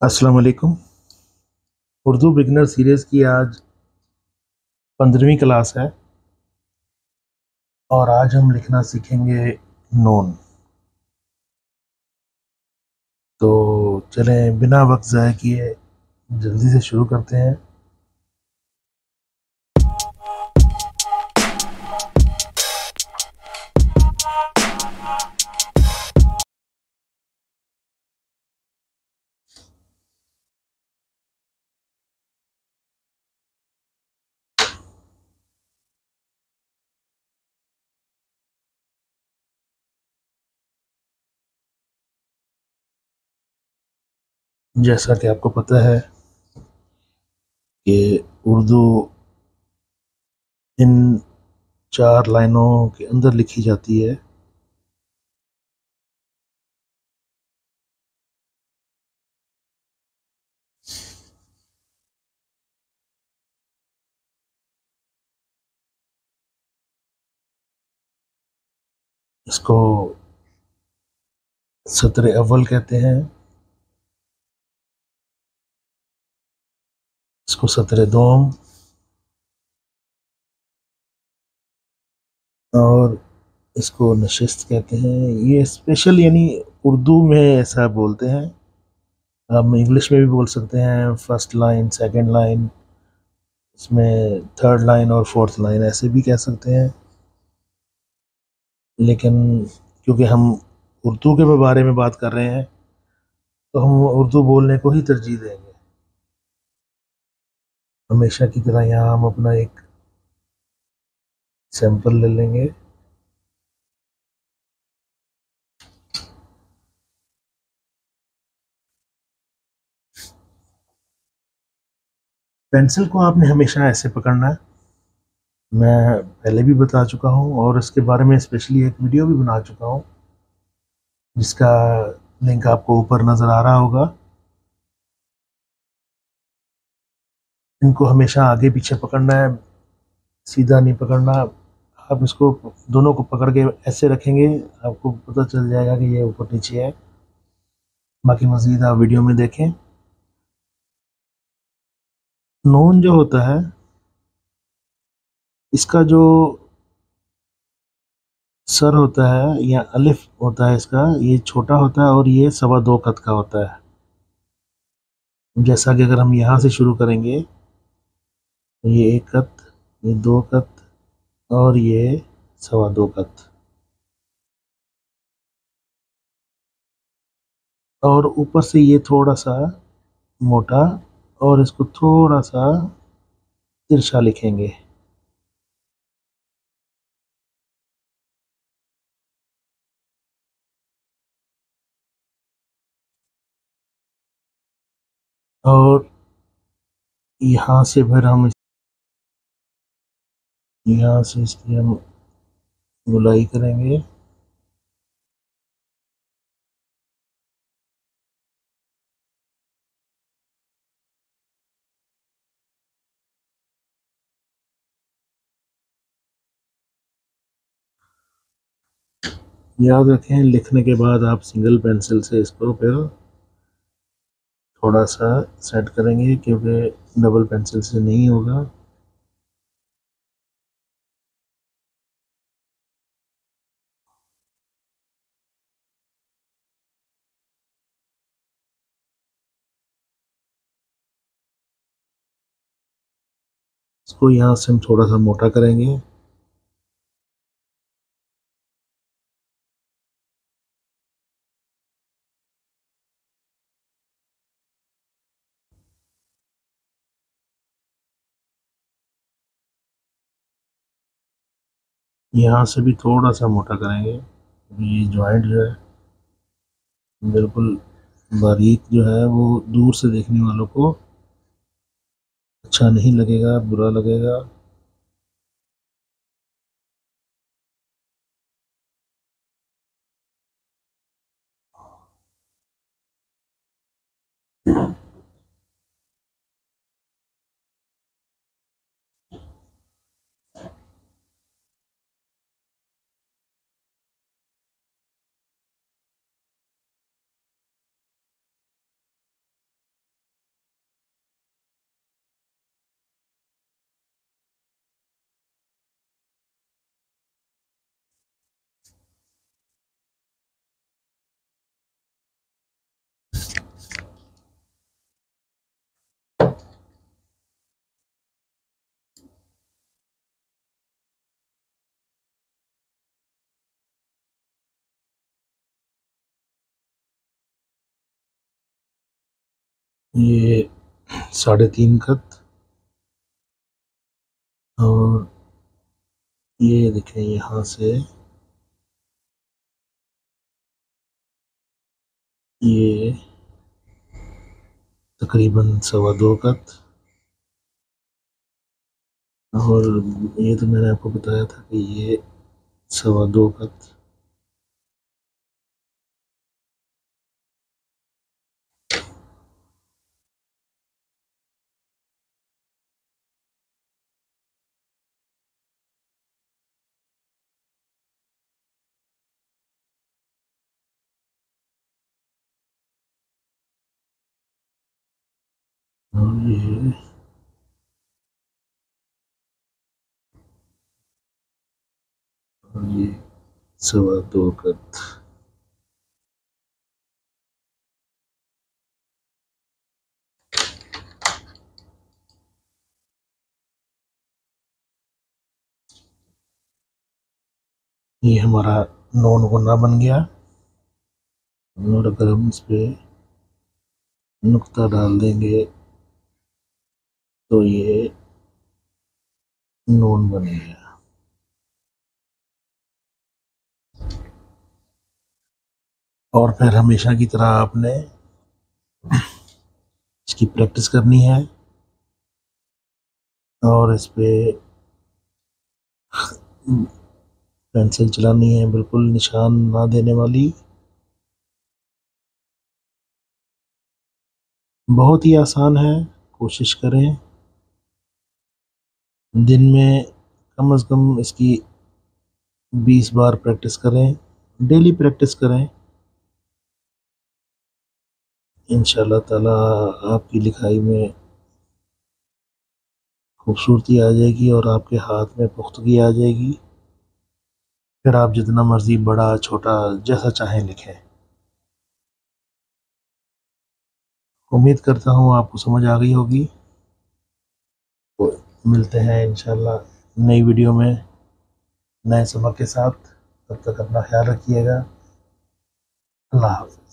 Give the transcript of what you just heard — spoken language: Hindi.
अस्सलाम वालेकुम। उर्दू बिगनर सीरीज़ की आज 15वीं क्लास है और आज हम लिखना सीखेंगे नून। तो चलें बिना वक्त ज़ाय किए जल्दी से शुरू करते हैं। जैसा कि आपको पता है कि उर्दू इन 4 लाइनों के अंदर लिखी जाती है। इसको सत्र अव्वल कहते हैं, इसको सत्र दोम और इसको नशिस्त कहते हैं। ये स्पेशल यानी उर्दू में ऐसा बोलते हैं। हम इंग्लिश में भी बोल सकते हैं फर्स्ट लाइन, सेकंड लाइन, इसमें थर्ड लाइन और फोर्थ लाइन ऐसे भी कह सकते हैं। लेकिन क्योंकि हम उर्दू के बारे में बात कर रहे हैं तो हम उर्दू बोलने को ही तरजीह देंगे। हमेशा की तरह यहाँ हम अपना एक सैंपल ले लेंगे। पेंसिल को आपने हमेशा ऐसे पकड़ना है। मैं पहले भी बता चुका हूँ और इसके बारे में स्पेशली एक वीडियो भी बना चुका हूँ जिसका लिंक आपको ऊपर नज़र आ रहा होगा। इनको हमेशा आगे पीछे पकड़ना है, सीधा नहीं पकड़ना। आप इसको दोनों को पकड़ के ऐसे रखेंगे, आपको पता चल जाएगा कि ये ऊपर नीचे है। बाकी मज़ीद आप वीडियो में देखें। नून जो होता है इसका जो सर होता है या अलिफ होता है इसका, ये छोटा होता है और ये 2.25 का होता है। जैसा कि अगर हम यहाँ से शुरू करेंगे तो ये 1 कत, ये 2 कत और ये 2.25 कत। और ऊपर से ये थोड़ा सा मोटा और इसको थोड़ा सा तिरछा लिखेंगे। और यहाँ से फिर हम यहाँ से इसकी हम गुलाई करेंगे। याद रखें, लिखने के बाद आप सिंगल पेंसिल से इसको फिर थोड़ा सा सेट करेंगे क्योंकि डबल पेंसिल से नहीं होगा। इसको यहाँ से हम थोड़ा सा मोटा करेंगे। यहाँ से भी थोड़ा सा मोटा करेंगे। ये जॉइंट जो है बिल्कुल बारीक जो है वो दूर से देखने वालों को अच्छा नहीं लगेगा, बुरा लगेगा। ये 3.5 खत, और ये देखें यहाँ से ये तकरीबन 2.25 खत, और ये तो मैंने आपको बताया था कि ये 2.25 खत। और ये 2.25 खत। ये हमारा नॉन गुना बन गया, और अगर हम इस पे नुक्ता डाल देंगे तो ये नॉन बन गया। और फिर हमेशा की तरह आपने इसकी प्रैक्टिस करनी है, और इस पे पेंसिल चलानी है, बिल्कुल निशान ना देने वाली। बहुत ही आसान है, कोशिश करें दिन में कम से कम इसकी 20 बार प्रैक्टिस करें, डेली प्रैक्टिस करें। इंशाल्लाह ताला आपकी लिखाई में खूबसूरती आ जाएगी, और आपके हाथ में पुख्तगी आ जाएगी। फिर आप जितना मर्जी बड़ा छोटा जैसा चाहें लिखें। उम्मीद करता हूँ आपको समझ आ गई होगी। तो मिलते हैं इंशाल्लाह नई वीडियो में नए सबक के साथ। तब तक अपना ख्याल रखिएगा। अल्लाह हाफ़िज़।